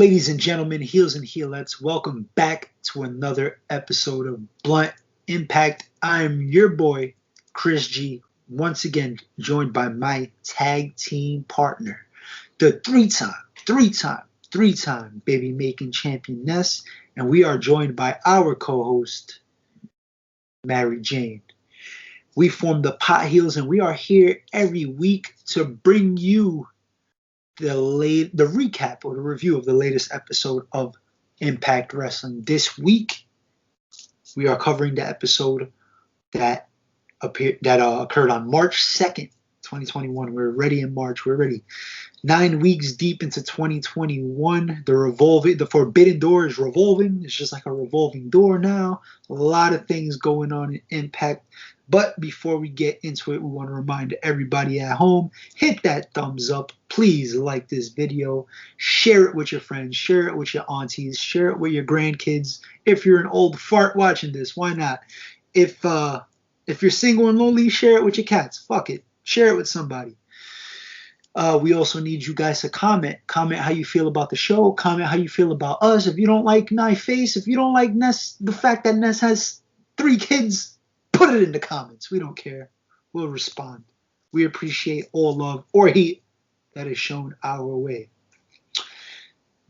Ladies and gentlemen, heels and heelettes, welcome back to another episode of Blunt Impact. I'm your boy, Chris G, once again joined by my tag team partner, the three-time baby-making champion Ness, and we are joined by our co-host, Mary Jane. We form the Pot Heels, and we are here every week to bring you the recap or the review of the latest episode of Impact Wrestling. This week, we are covering the episode that occurred on March 2nd, 2021. We're already in March. We're already 9 weeks deep into 2021. The forbidden door is revolving. It's just like a revolving door now. A lot of things going on in Impact. But before we get into it, we want to remind everybody at home, hit that thumbs up. Please like this video. Share it with your friends. Share it with your aunties. Share it with your grandkids. If you're an old fart watching this, why not? If you're single and lonely, share it with your cats. Fuck it. Share it with somebody. We also need you guys to comment. Comment how you feel about the show. Comment how you feel about us. If you don't like Knife Face, if you don't like Ness, the fact that Ness has 3 kids, put it in the comments. We don't care. We'll respond. We appreciate all love or hate that is shown our way.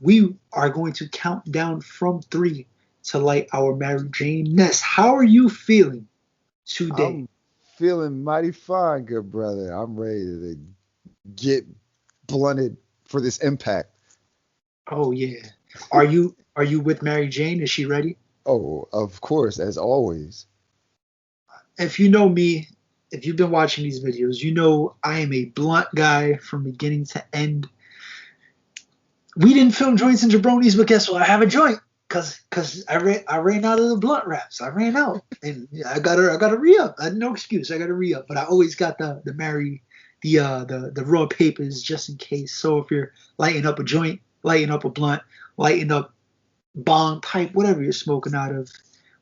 We are going to count down from 3 to light our Mary Jane. Ness, how are you feeling today? I'm feeling mighty fine, good brother. I'm ready to get blunted for this Impact. Oh yeah. Are you with Mary Jane? Is she ready? Oh, of course, as always. If you know me, if you've been watching these videos, you know I am a blunt guy from beginning to end. We didn't film joints and jabronis, but guess what? I have a joint because I ran out of the blunt wraps. I ran out, and I gotta re-up. I had no excuse. I gotta re-up, but I always got the raw papers just in case. So if you're lighting up a joint, lighting up a blunt, lighting up bong pipe, whatever you're smoking out of,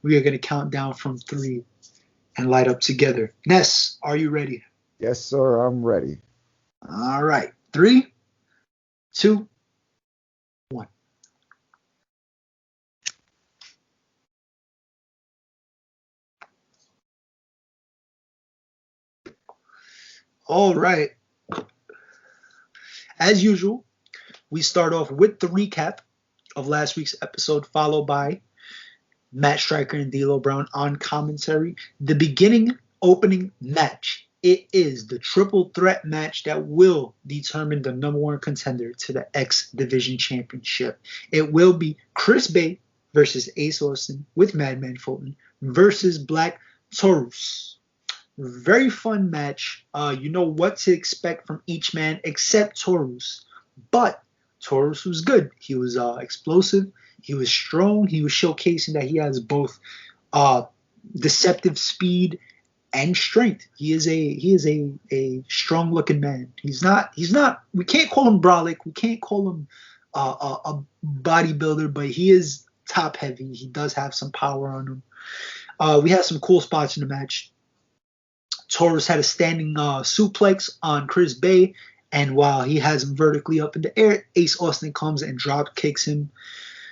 we are gonna count down from 3. And light up together. Ness, are you ready? Yes, sir, I'm ready. All right. 3, 2, 1. All right. As usual, we start off with the recap of last week's episode, followed by Matt Striker and D'Lo Brown on commentary. The beginning opening match. It is the triple threat match that will determine the number 1 contender to the X Division Championship. It will be Chris Bay versus Ace Austin with Madman Fulton versus Black Taurus. Very fun match. You know what to expect from each man except Taurus. But Taurus was good. He was explosive. He was strong. He was showcasing that he has both deceptive speed and strength. He is a strong looking man. He's not. We can't call him brolic. We can't call him a bodybuilder, but he is top heavy. He does have some power on him. We had some cool spots in the match. Taurus had a standing suplex on Chris Bay, and while he has him vertically up in the air, Ace Austin comes and drop kicks him.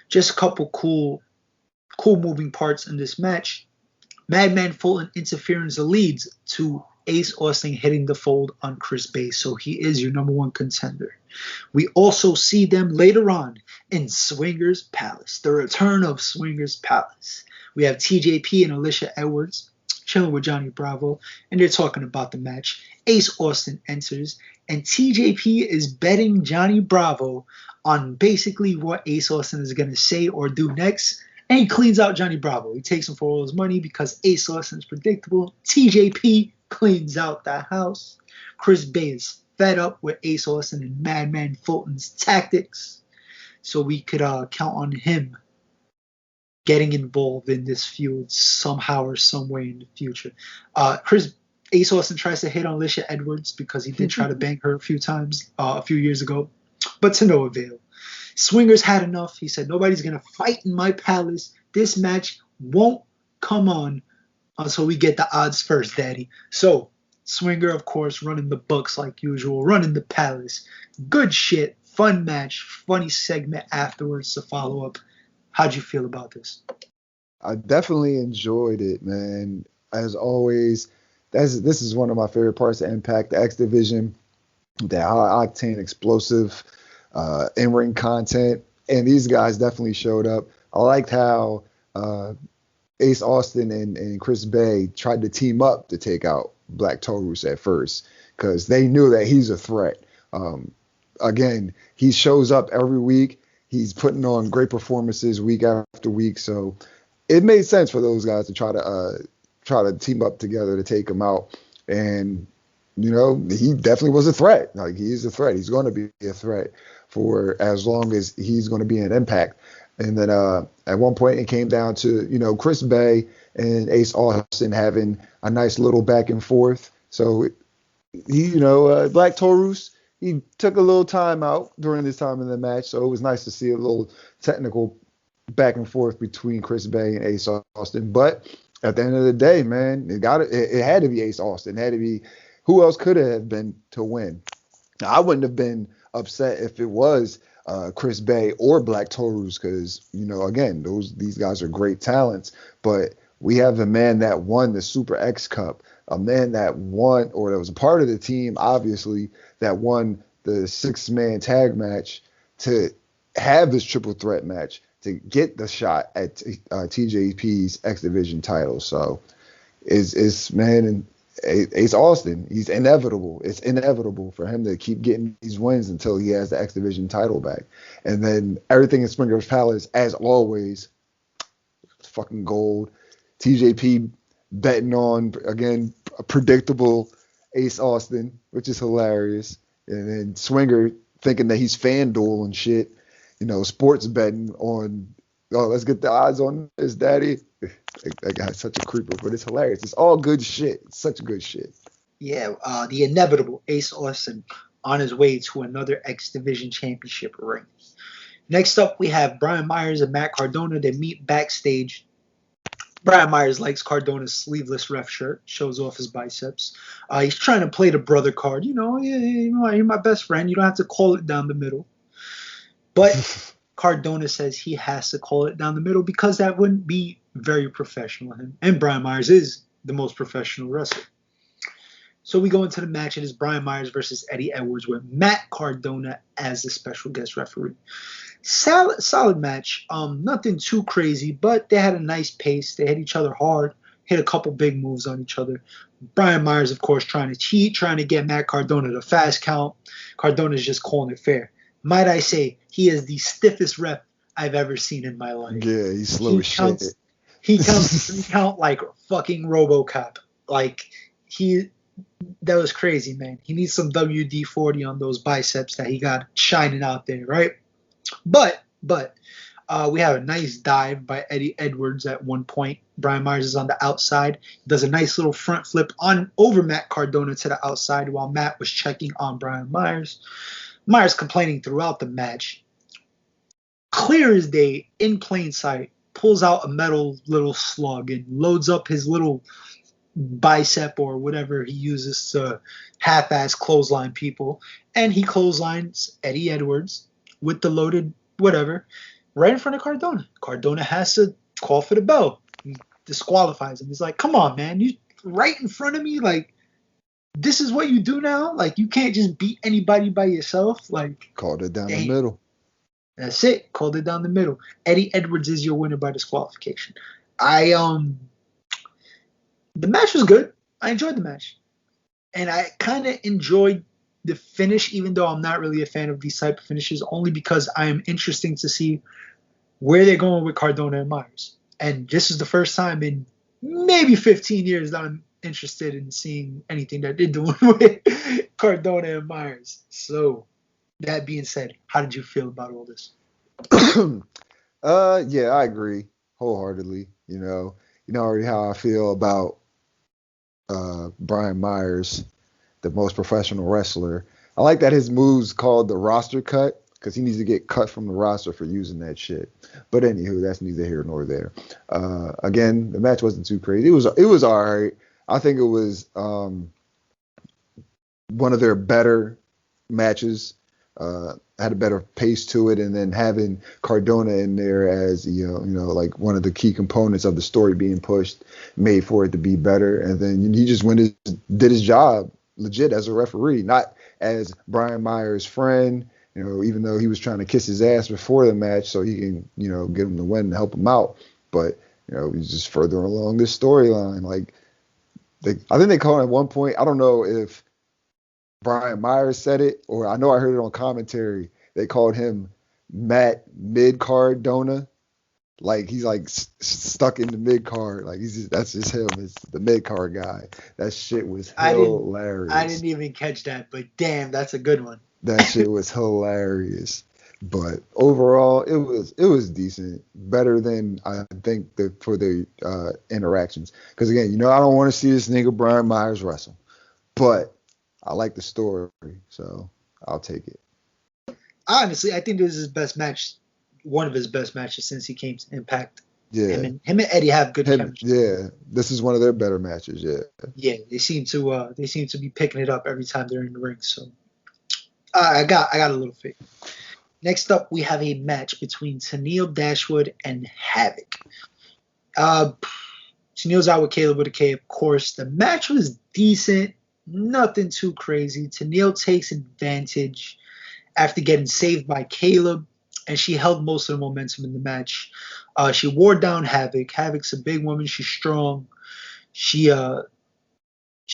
Just a couple cool moving parts in this match. Madman Fulton interference leads to Ace Austin hitting the fold on Chris Bay, so he is your number 1 contender. We also see them later on in Swingers Palace, the return of Swingers Palace. We have TJP and Alicia Edwards chilling with Johnny Bravo, and they're talking about the match. Ace Austin enters, and TJP is betting Johnny Bravo on basically what Ace Austin is going to say or do next, and he cleans out Johnny Bravo. He takes him for all his money because Ace Austin is predictable. TJP cleans out the house. Chris Bay is fed up with Ace Austin and Madman Fulton's tactics, so we could count on him getting involved in this feud somehow or some way in the future. Ace Austin tries to hit on Alicia Edwards because he did try to bang her a few times a few years ago, but to no avail. Swingers had enough. He said, nobody's going to fight in my palace. This match won't come on until we get the odds first, daddy. So, Swinger, of course, running the books like usual, running the palace. Good shit. fun match, funny segment afterwards to follow up. How'd you feel about this? I definitely enjoyed it, man. As always, this is one of my favorite parts of Impact, the X Division, the high octane, explosive, in-ring content, and these guys definitely showed up. I liked how Ace Austin and Chris Bay tried to team up to take out Black Taurus at first because they knew that he's a threat. Again, he shows up every week. He's putting on great performances week after week, so it made sense for those guys to try to team up together to take him out. And you know, he definitely was a threat. Like, he is a threat. He's going to be a threat for as long as he's going to be an Impact. And then at one point it came down to, you know, Chris Bay and Ace Austin having a nice little back and forth. So Black Taurus, he took a little time out during this time in the match. So it was nice to see a little technical back and forth between Chris Bay and Ace Austin. But at the end of the day, man, it had to be Ace Austin. It had to be, who else could it have been to win? Now, I wouldn't have been upset if it was Chris Bay or Black Taurus because, you know, again, these guys are great talents. But we have a man that won the Super X Cup, a man that won, or that was a part of the team, obviously, that won the 6-man tag match to have this triple threat match to get the shot at TJP's X Division title. So it's man, and Ace Austin, he's inevitable. It's inevitable for him to keep getting these wins until he has the X Division title back. And then everything in Springer's Palace, as always, fucking gold. TJP betting on, again, a predictable Ace Austin, which is hilarious. And then Swinger thinking that he's FanDuel and shit. You know, sports betting on, let's get the odds on this, daddy. That guy's such a creeper, but it's hilarious. It's all good shit. It's such good shit. Yeah, the inevitable Ace Austin on his way to another X Division championship ring. Next up, we have Brian Myers and Matt Cardona. They meet backstage. Brian Myers likes Cardona's sleeveless ref shirt, shows off his biceps. He's trying to play the brother card. You know, you're my best friend. You don't have to call it down the middle. But Cardona says he has to call it down the middle because that wouldn't be very professional of him. And Brian Myers is the most professional wrestler. So we go into the match. It is Brian Myers versus Eddie Edwards with Matt Cardona as the special guest referee. Solid match. Nothing too crazy, but they had a nice pace. They hit each other hard, hit a couple big moves on each other. Brian Myers, of course, trying to cheat, trying to get Matt Cardona to fast count. Cardona's just calling it fair. Might I say, he is the stiffest ref I've ever seen in my life. Yeah, he's slow as shit. He counts 3 count like fucking RoboCop. Like, that was crazy, man. He needs some WD-40 on those biceps that he got shining out there, right? But we have a nice dive by Eddie Edwards at one point. Brian Myers is on the outside. Does a nice little front flip over Matt Cardona to the outside while Matt was checking on Brian Myers. Myers complaining throughout the match. Clear as day, in plain sight, pulls out a metal little slug and loads up his little bicep or whatever he uses to half-ass clothesline people. And he clotheslines Eddie Edwards with the loaded whatever right in front of Cardona. Cardona has to call for the bell. He disqualifies him. He's like, come on, man. You right in front of me? Like, this is what you do now? Like, you can't just beat anybody by yourself? Like, called it down the middle. That's it. Called it down the middle. Eddie Edwards is your winner by disqualification. The match was good. I enjoyed the match. And I kind of enjoyed the finish, even though I'm not really a fan of these type of finishes, only because I am interested to see where they're going with Cardona and Myers. And this is the first time in maybe 15 years that I'm interested in seeing anything that they're doing with Cardona and Myers. So, that being said, how did you feel about all this? Yeah, I agree wholeheartedly. You know already how I feel about Brian Myers, the most professional wrestler. I like that his move's called the roster cut because he needs to get cut from the roster for using that shit. But anywho, that's neither here nor there. Again, the match wasn't too crazy. It was all right. I think it was one of their better matches. had a better pace to it, and then having Cardona in there as like one of the key components of the story being pushed made for it to be better. And then he just did his job legit as a referee, not as Brian Myers' friend. Even though he was trying to kiss his ass before the match so he can get him the win and help him out, but he's just further along this storyline. Like I think they called it at one point. I don't know if Brian Myers said it, or I know I heard it on commentary. They called him Matt Mid Card Dona. Like he's like stuck in the mid card. Like that's just him. It's the mid card guy. That shit was hilarious. I didn't even catch that, but damn, that's a good one. That shit was hilarious. But overall, it was decent, better than I think for the interactions. Because again, I don't want to see this nigga Brian Myers wrestle, but I like the story, so I'll take it. Honestly, I think this is his best match, one of his best matches since he came to Impact. Yeah, him and Eddie have good chemistry. Yeah, this is one of their better matches. Yeah, they seem to be picking it up every time they're in the ring. So I got a little faith. Next up, we have a match between Tenille Dashwood and Havoc. Tenille's out with Caleb with a K, of course. The match was decent, nothing too crazy. Tenille takes advantage after getting saved by Caleb, and she held most of the momentum in the match. She wore down Havoc. Havoc's a big woman. She's strong. She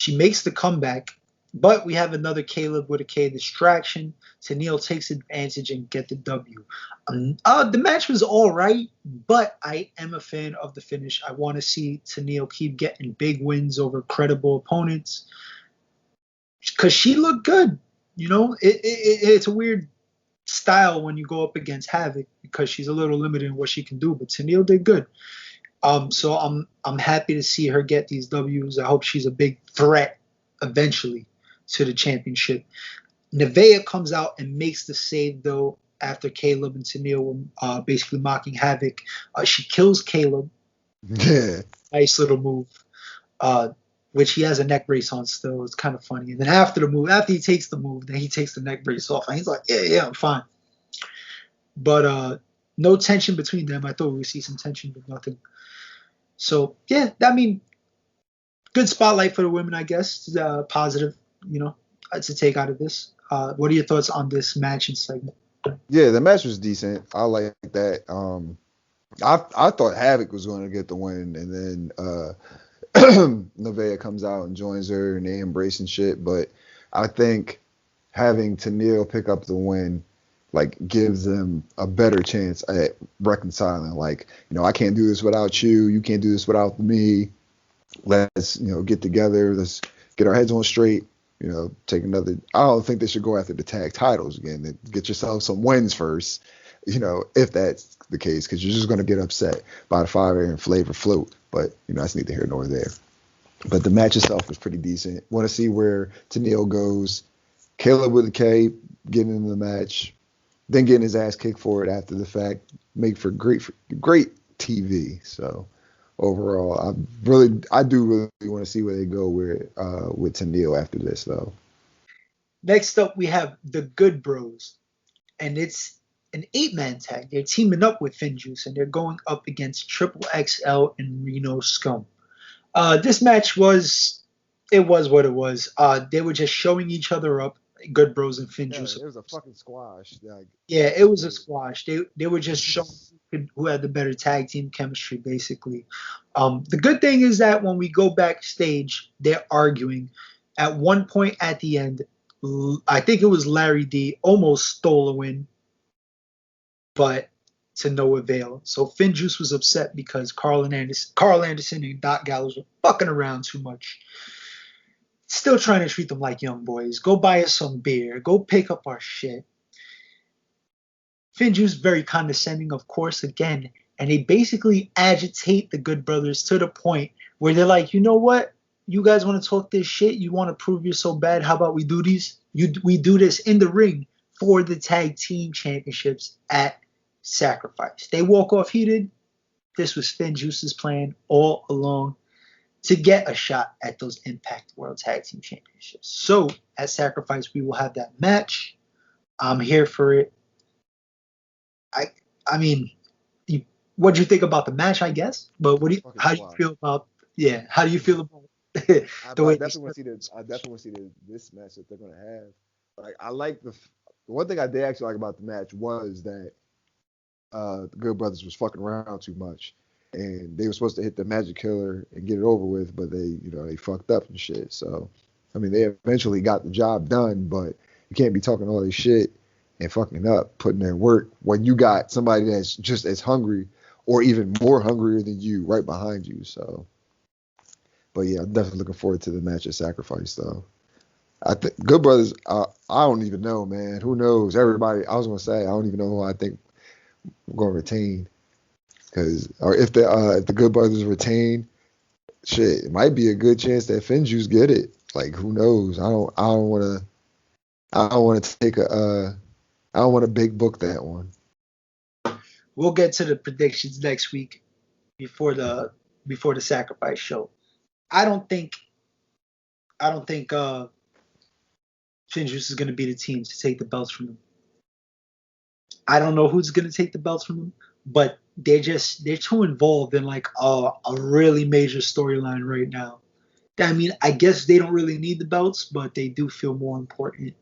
makes the comeback, but we have another Caleb with a K distraction. Tenille takes advantage and get the W. The match was all right, but I am a fan of the finish. I want to see Tenille keep getting big wins over credible opponents because she looked good. It's a weird style when you go up against Havoc because she's a little limited in what she can do, but Tenille did good. So I'm happy to see her get these W's. I hope she's a big threat eventually to the championship. Nevaeh comes out and makes the save though after Caleb and Tenille were basically mocking Havoc. She kills Caleb. Yeah. Nice little move. Which he has a neck brace on still. It's kind of funny. And then after he takes the move, then he takes the neck brace off. And he's like, yeah, I'm fine. But no tension between them. I thought we would see some tension, but nothing. So, yeah, good spotlight for the women, I guess. Positive, to take out of this. What are your thoughts on this match and segment? Yeah, the match was decent. I like that. I thought Havoc was going to get the win, and then Nevaeh comes out and joins her, and they embrace and shit. But I think having Tenille pick up the win gives them a better chance at reconciling. I can't do this without you. You can't do this without me. Let's get together. Let's get our heads on straight. Take another. I don't think they should go after the tag titles again. Get yourself some wins first. If that's the case, because you're just going to get upset by the fire and flavor float. But that's neither here nor there. But the match itself was pretty decent. Want to see where Tenille goes. Caleb with a K getting in the match, then getting his ass kicked for it after the fact. Make for great TV. So overall, I do really want to see where they go with Tenille after this, though. Next up, we have the Good Bros, and it's an 8-man tag. They're teaming up with Finjuice, and they're going up against Triple XL and Reno Scum. This match was what it was. They were just showing each other up, Good Bros and Finjuice. Yeah, it was a fucking squash. Yeah, it was a squash. They were just showing who had the better tag team chemistry, basically. The good thing is that when we go backstage, they're arguing. At one point at the end, I think it was Larry D almost stole a win, but to no avail. So Finjuice was upset because Carl Anderson and Doc Gallows were fucking around too much. Still trying to treat them like young boys. Go buy us some beer. Go pick up our shit. Finjuice very condescending, of course, again. And they basically agitate the Good Brothers to the point where they're like, you know what? You guys want to talk this shit? You want to prove you're so bad? How about we do these? We do this in the ring for the tag team championships at Sacrifice. They walk off heated. This was Finjuice's plan all along to get a shot at those Impact World Tag Team Championships. So at Sacrifice, we will have that match. I'm here for it. I I mean, what do you think about the match? I guess, but Fucking how do you squash. feel about How do you feel about I, the but I way they definitely want start? to see the. I definitely want to see this match that they're gonna have. Like I like the one thing I did actually like about the match was that the Good Brothers was fucking around too much, and they were supposed to hit the Magic Killer and get it over with, but they fucked up and shit. So, I mean, they eventually got the job done, but you can't be talking all this shit and fucking up, putting in work when you got somebody that's just as hungry or even more hungrier than you right behind you. So, but yeah, I'm definitely looking forward to the match of Sacrifice though. I think Good Brothers. I don't even know, man. Who knows? Everybody. I was gonna say I don't even know who I think we're gonna retain. Because or if the Good Brothers retain, shit, it might be a good chance that Finjuice get it. Like who knows? I don't wanna take I don't want to big book that one. We'll get to the predictions next week before the sacrifice show. I don't think I don't think Finjuice is going to be the team to take the belts from him. I don't know who's going to take the belts from him, but they're too involved in like a really major storyline right now. I mean, I guess they don't really need the belts, but they do feel more important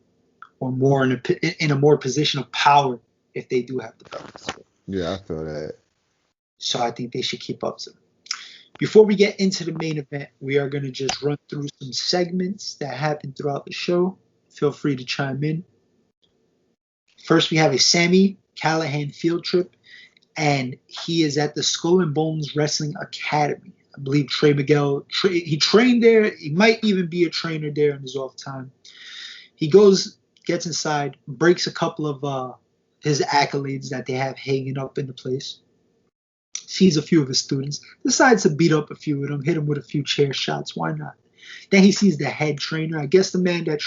or more in a more position of power if they do have the belts. Yeah, I feel that. So I think they should keep up to them. Before we get into the main event, we are going to just run through some segments that happened throughout the show. Feel free to chime in. First, we have a Sami Callihan field trip, and he is at the Skull and Bones Wrestling Academy. I believe Trey Miguel, he trained there. He might even be a trainer there in his off time. He goes, gets inside, breaks a couple of his accolades that they have hanging up in the place. Sees a few of his students, decides to beat up a few of them, hit them with a few chair shots. Why not? Then he sees the head trainer, I guess the man that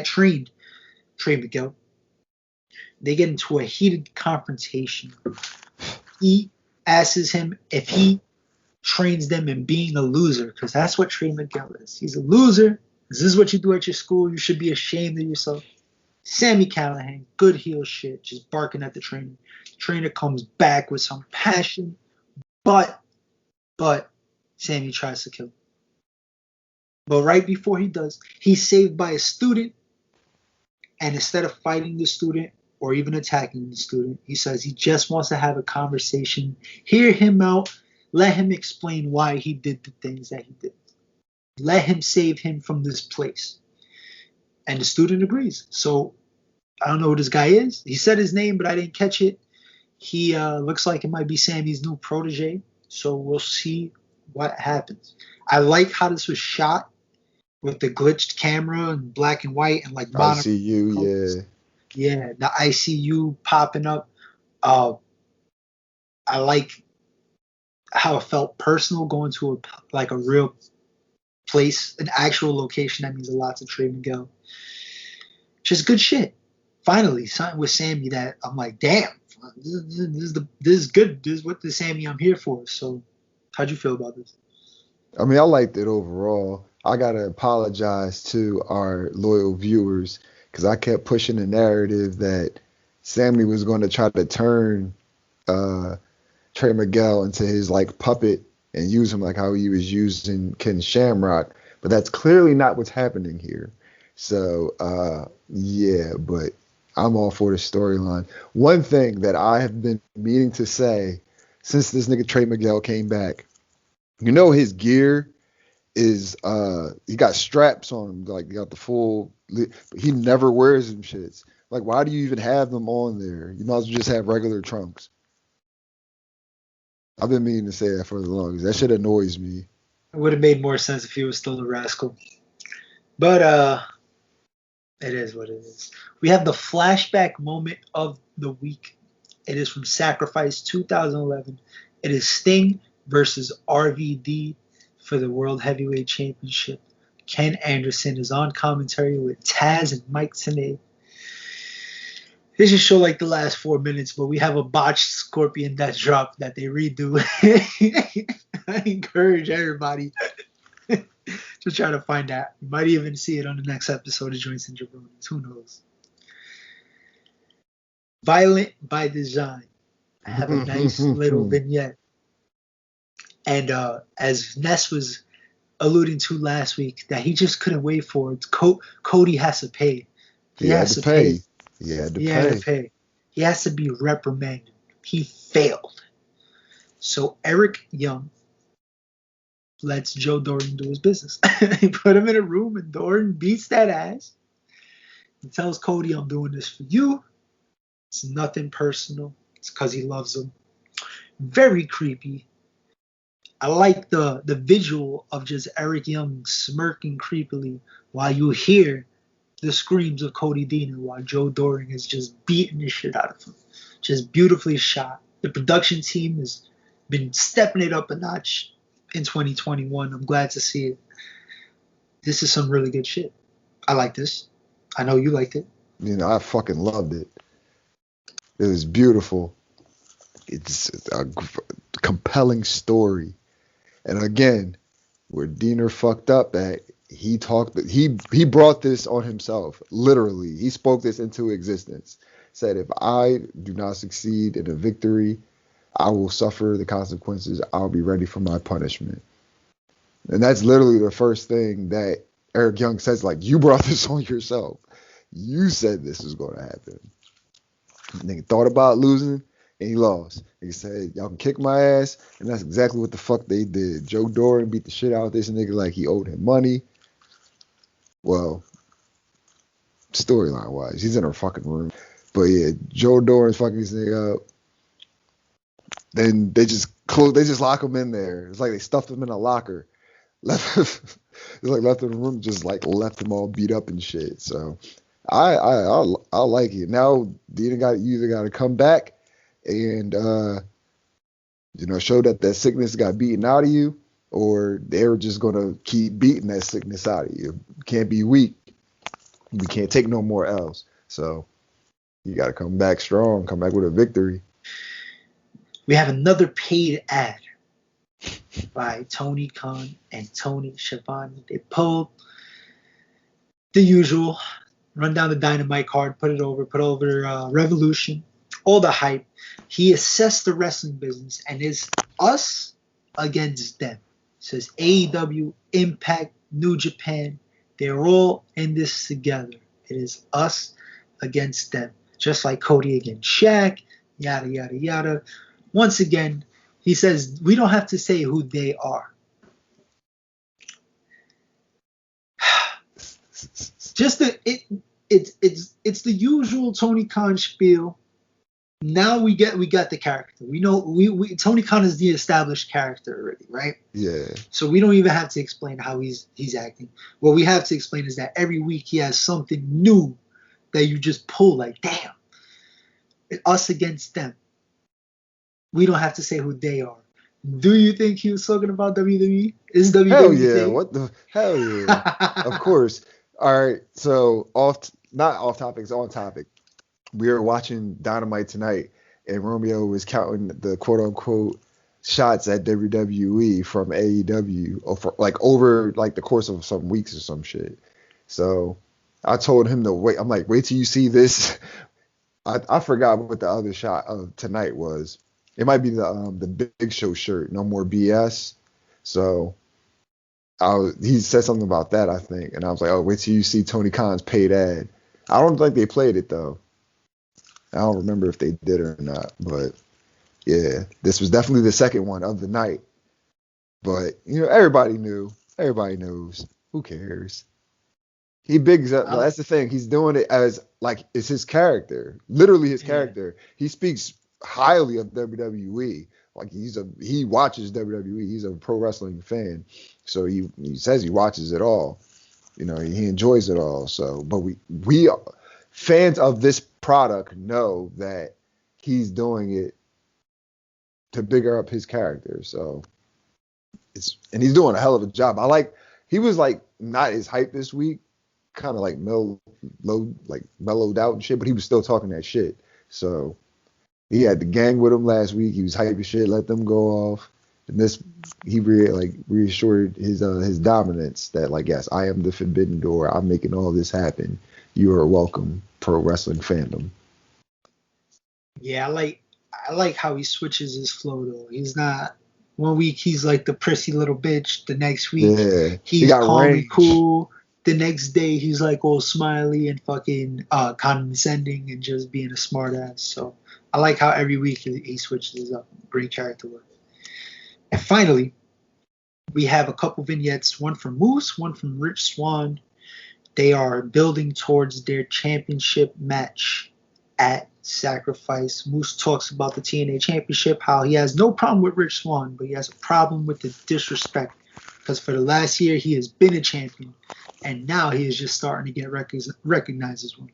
trained Trey Miguel. They get into a heated confrontation. He asks him if he trains them in being a loser, because that's what Trey Miguel is. He's a loser. This is what you do at your school. You should be ashamed of yourself. Sami Callihan, good heel shit, just barking at the trainer. The trainer comes back with some passion, but Sami tries to kill him. But right before he does, he's saved by a student, and instead of fighting the student or even attacking the student, he says he just wants to have a conversation, hear him out, let him explain why he did the things that he did. Let him save him from this place. And the student agrees. So I don't know who this guy is. He said his name, but I didn't catch it. He looks like it might be Sami's new protege. So we'll see what happens. I like how this was shot with the glitched camera and black and white and like I mono see you, colors. yeah. Yeah, the ICU popping up. Uh, I like how it felt personal going to a real place, an actual location. That means a lot to Trey Miguel. Just good shit. Finally, something with Sami that I'm like, damn, this is good. This is what the Sami I'm here for. So, how'd you feel about this? I mean, I liked it overall. I gotta apologize to our loyal viewers because I kept pushing the narrative that Sammy was going to try to turn uh, Trey Miguel into his like puppet and use him like how he was using Ken Shamrock, but that's clearly not what's happening here. So yeah, but I'm all for the storyline. One thing that I have been meaning to say since this nigga Trey Miguel came back, his gear is he got straps on him, like he got the full but he never wears them shits. Like why do you even have them on there? You might as well just have regular trunks. I've been meaning to say that for the longest. That shit annoys me. It would have made more sense if he was still a rascal. But it is what it is. We have the flashback moment of the week. It is from Sacrifice 2011. It is Sting versus RVD for the World Heavyweight Championship. Ken Anderson is on commentary with Taz and Mike Tenay. This should show like the last 4 minutes, but we have a botched Scorpion Death drop that they redo. I encourage everybody to try to find that. You might even see it on the next episode of Joints and Jabronis. Who knows? Violent by design. I have a nice little vignette. And as Ness was alluding to last week, that he just couldn't wait for it. Cody has to pay. He He had has to to pay. pay. He had to He had to pay. pay. He has to be reprimanded. He failed. So Eric Young lets Joe Doran do his business. He put him in a room and Doran beats that ass. He tells Cody, I'm doing this for you. It's nothing personal. It's because he loves him. Very creepy. I like the visual of just Eric Young smirking creepily while you hear the screams of Cody Dean while Joe Doran is just beating the shit out of him. Just beautifully shot. The production team has been stepping it up a notch in 2021. I'm glad to see it. This is some really good shit. I like this. I know you liked it. You know, I fucking loved it. It was beautiful. It's a compelling story. And again, where Diener fucked up at, he brought this on himself. Literally, he spoke this into existence. Said, if I do not succeed in a victory, I will suffer the consequences. I'll be ready for my punishment. And that's literally the first thing that Eric Young says. Like, you brought this on yourself. You said this was going to happen. And he thought about losing, and he lost. He said, y'all can kick my ass, and that's exactly what the fuck they did. Joe Doran beat the shit out of this nigga like he owed him money. Well, storyline wise, he's in her fucking room. But yeah, Joe Doran's fucking this nigga up. Then they just lock him in there. It's like they stuffed him in a locker. Left in the room, just like left him all beat up and shit. So I like it. Now you either got to come back and show that sickness got beaten out of you, or they're just gonna keep beating that sickness out of you. You can't be weak. We can't take no more L's. So you got to come back strong. Come back with a victory. We have another paid ad by Tony Khan and Tony Schiavone. They pulled the usual, run down the Dynamite card, put over Revolution, all the hype. He assessed the wrestling business and is us against them. Says AEW, Impact, New Japan, they're all in this together. It is us against them. Just like Cody against Shaq, yada, yada, yada. Once again, he says we don't have to say who they are. Just it's the usual Tony Khan spiel. Now we got the character. We know we Tony Khan is the established character already, right? Yeah. So we don't even have to explain how he's acting. What we have to explain is that every week he has something new that you just pull like, damn. Us against them. We don't have to say who they are. Do you think he was talking about WWE? Is WWE? Hell yeah! What the hell yeah? Of course. All right. So not off topic, it's on topic. We were watching Dynamite tonight, and Romeo was counting the quote unquote shots at WWE from AEW over the course of some weeks or some shit. So I told him to wait. I'm like, wait till you see this. I forgot what the other shot of tonight was. It might be the Big Show shirt, No More BS. So he said something about that, I think, and I was like, oh, wait till you see Tony Khan's paid ad. I don't think they played it though. I don't remember if they did or not, but yeah, this was definitely the second one of the night. But everybody knew. Everybody knows. Who cares? He bigs up. That's the thing. He's doing it as like it's his character, literally his character. He speaks highly of WWE. Like he watches WWE. He's a pro wrestling fan, so he says he watches it all. He enjoys it all. So, but we fans of this product know that he's doing it to bigger up his character. So and he's doing a hell of a job. He was like not as hype this week, kind of like mellowed out and shit, but he was still talking that shit. So he had the gang with him last week. He was hype as shit, let them go off. And this, he reassured his dominance that yes, I am the forbidden door. I'm making all this happen. You are welcome, pro wrestling fandom. Yeah, I like how he switches his flow though. He's not one week he's like the prissy little bitch. The next week Yeah, he he's got calm and range. cool. The next day he's like all smiley and fucking condescending and just being a smart ass. So I like how every week he switches up. Great character work. And finally, we have a couple vignettes, one from Moose, one from Rich Swann. They are building towards their championship match at Sacrifice. Moose talks about the TNA Championship, how he has no problem with Rich Swann, but he has a problem with the disrespect. Because for the last year, he has been a champion, and now he is just starting to get recognized as one.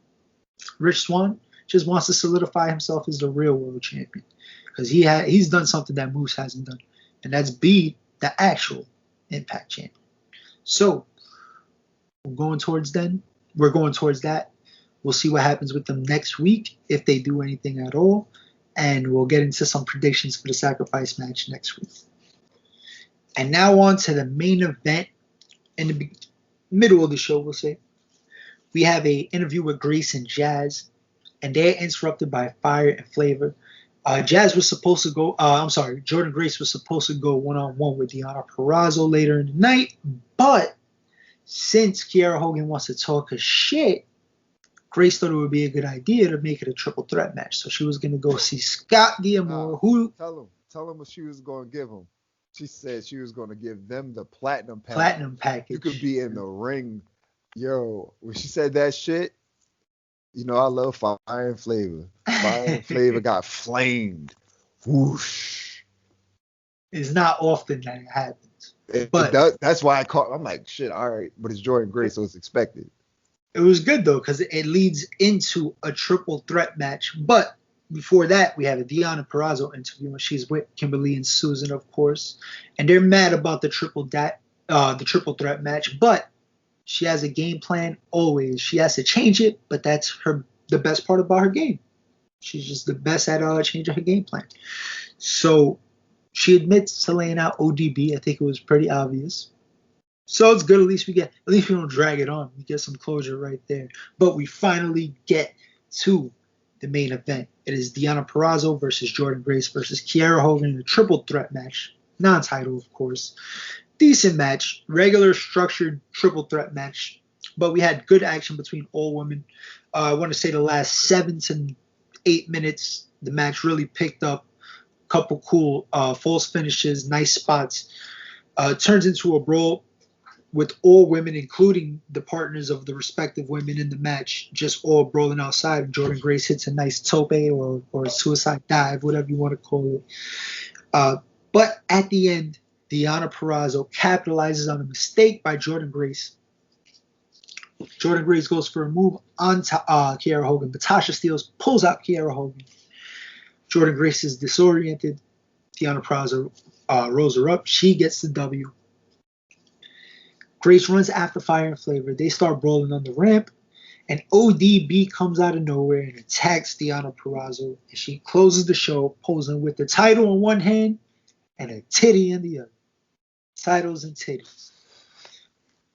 Rich Swann just wants to solidify himself as the real world champion. Because he's done something that Moose hasn't done, and that's be the actual Impact champion. So, we're going towards that. We'll see what happens with them next week, if they do anything at all. And we'll get into some predictions for the Sacrifice match next week. And now on to the main event in the middle of the show, we'll say. We have an interview with Grace and Jazz, and they're interrupted by Fire and Flavor. Jazz was supposed to go, Jordynne Grace was supposed to go one-on-one with Deonna Purrazzo later in the night, but since Kiera Hogan wants to talk her shit, Grace thought it would be a good idea to make it a triple threat match. So she was going to go see Scott D'Amore, who... Tell him what she was going to give him. She said she was going to give them the platinum package. Platinum package. You could be in the ring. Yo, when she said that shit, you know I love Fire and Flavor. Fire and Flavor got flamed. Whoosh. It's not often that it happens. That's why I'm like, shit, all right. But it's Jordynne Grace, so it's expected. It was good, though, because it leads into a triple threat match. But before that, we have a Deonna Purrazzo interview when she's with Kimberly and Susan, of course. And they're mad about the triple threat match. But she has a game plan always. She has to change it, but that's the best part about her game. She's just the best at changing her game plan. So she admits to laying out ODB. I think it was pretty obvious. So it's good. At least we don't drag it on. We get some closure right there. But we finally get to the main event. It is Deonna Purrazzo versus Jordynne Grace versus Kiera Hogan in a triple threat match. Non-title, of course. Decent match. Regular structured triple threat match. But we had good action between all women. I want to say the last 7 to 8 minutes, the match really picked up. A couple cool false finishes, nice spots. Turns into a brawl with all women, including the partners of the respective women in the match, just all brawling outside. And Jordynne Grace hits a nice tope or a suicide dive, whatever you want to call it. But at the end, Deonna Purrazzo capitalizes on a mistake by Jordynne Grace. Jordynne Grace goes for a move onto Kiera Hogan, but Tasha Steelz pulls out Kiera Hogan. Jordynne Grace is disoriented. Deonna Purrazzo rolls her up. She gets the W. Grace runs after Fire and Flavor. They start brawling on the ramp, and ODB comes out of nowhere and attacks Deonna Purrazzo, and she closes the show, posing with the title in one hand and a titty in the other. Titles and titties.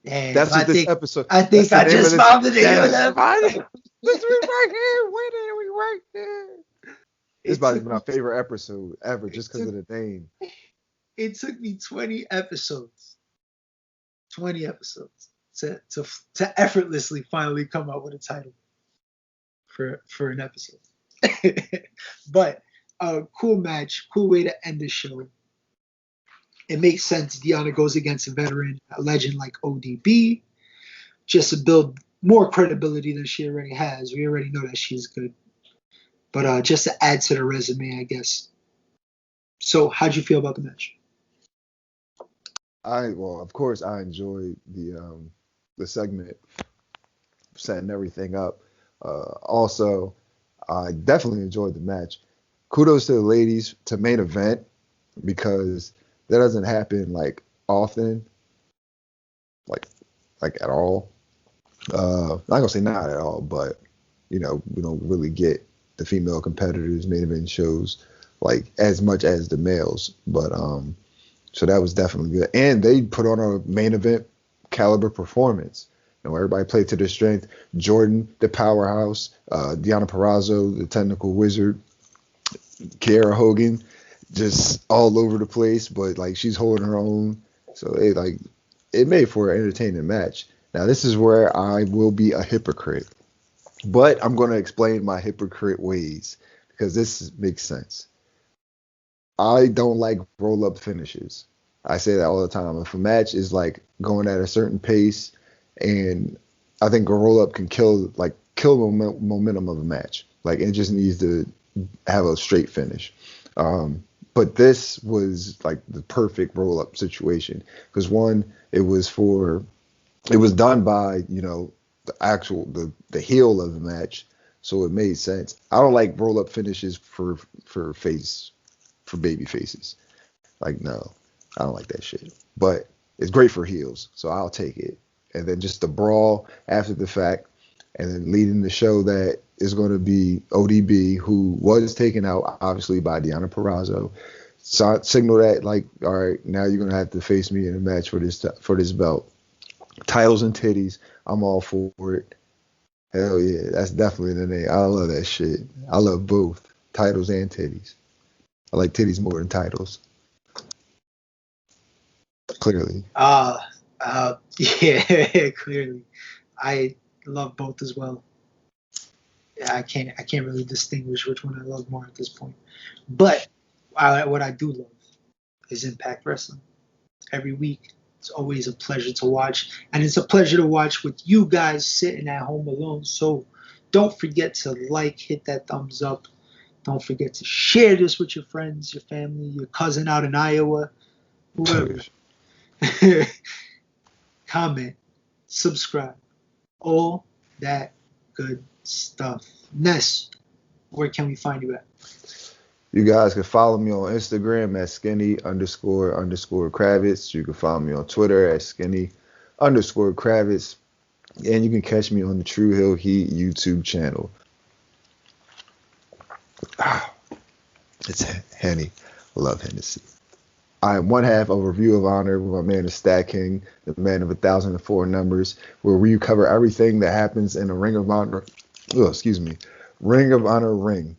And that's what this episode. I think I just found the name of that. This we right here, winning, we right there. It's probably my favorite episode ever, just because of the name. It took me 20 episodes to effortlessly finally come up with a title for an episode. But a cool match, cool way to end the show. It makes sense. Deonna goes against a veteran, a legend like ODB, just to build more credibility than she already has. We already know that she's good. But just to add to the resume, I guess. So how'd you feel about the match? Of course, I enjoyed the segment, setting everything up. Also, I definitely enjoyed the match. Kudos to the ladies to main event, because that doesn't happen like often, like at all. I'm not gonna say not at all, but we don't really get the female competitors main event shows like as much as the males. But so that was definitely good, and they put on a main event caliber performance. Everybody played to their strength. Jordynne, the powerhouse, Deonna Purrazzo, the technical wizard, Kiera Hogan, just all over the place, but like she's holding her own. So it made for an entertaining match. Now this is where I will be a hypocrite, but I'm going to explain my hypocrite ways because this makes sense. I don't like roll up finishes. I say that all the time. If a match is like going at a certain pace, and I think a roll up can kill the momentum of a match. Like it just needs to have a straight finish. But this was like the perfect roll up situation because one, it was done by the heel of the match, so it made sense. I don't like roll up finishes for baby faces. Like no, I don't like that shit. But it's great for heels, so I'll take it. And then just the brawl after the fact, and then leading the show that is going to be ODB, who was taken out obviously by Deonna Purrazzo. So signal that like, all right, now you're going to have to face me in a match for this belt. Titles and titties, I'm all for it. Hell yeah, that's definitely the name. I love that shit. I love both titles and titties. I like titties more than titles. Clearly. Yeah, clearly. I love both as well. I can't really distinguish which one I love more at this point. But what I do love is Impact Wrestling. Every week, it's always a pleasure to watch, and it's a pleasure to watch with you guys sitting at home alone. So don't forget to hit that thumbs up. Don't forget to share this with your friends, your family, your cousin out in Iowa, whoever. Comment, subscribe, all that good stuff. Ness, where can we find you at? You guys can follow me on Instagram at skinny__Kravitz. You can follow me on Twitter at skinny_Kravitz. And you can catch me on the True Hill Heat YouTube channel. It's Henny. I love Hennessy. I am one half of Review of Honor with my man, the Stat King, the man of 1,004 numbers, where we cover everything that happens in a Ring of Honor. Ring of Honor ring.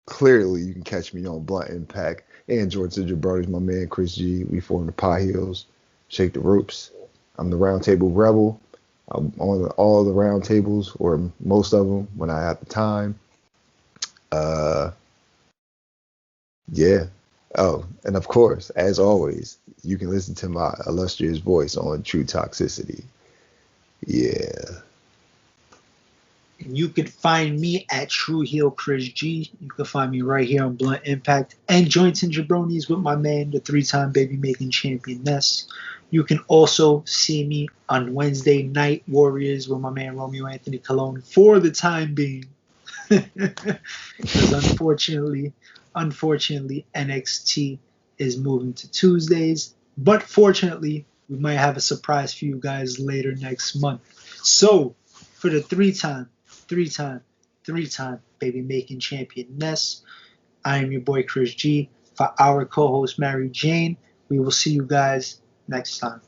Clearly, you can catch me on Blunt Impact and George Brothers, my man Chris G. We form the Pie Heels, Shake the Ropes. I'm the Round Table Rebel. I'm on all the round tables, or most of them, when I have the time. Yeah. Oh, and of course, as always, you can listen to my illustrious voice on True Toxicity. Yeah. And you can find me at True Heel Chris G. You can find me right here on Blunt Impact and Joints and Jabronis with my man, the 3-time baby making champion Ness. You can also see me on Wednesday Night Warriors with my man Romeo Anthony Colon for the time being. Because unfortunately, NXT is moving to Tuesdays. But fortunately, we might have a surprise for you guys later next month. So, for the three-time baby making champion Ness, I am your boy Chris G. For our co-host Mary Jane, we will see you guys next time.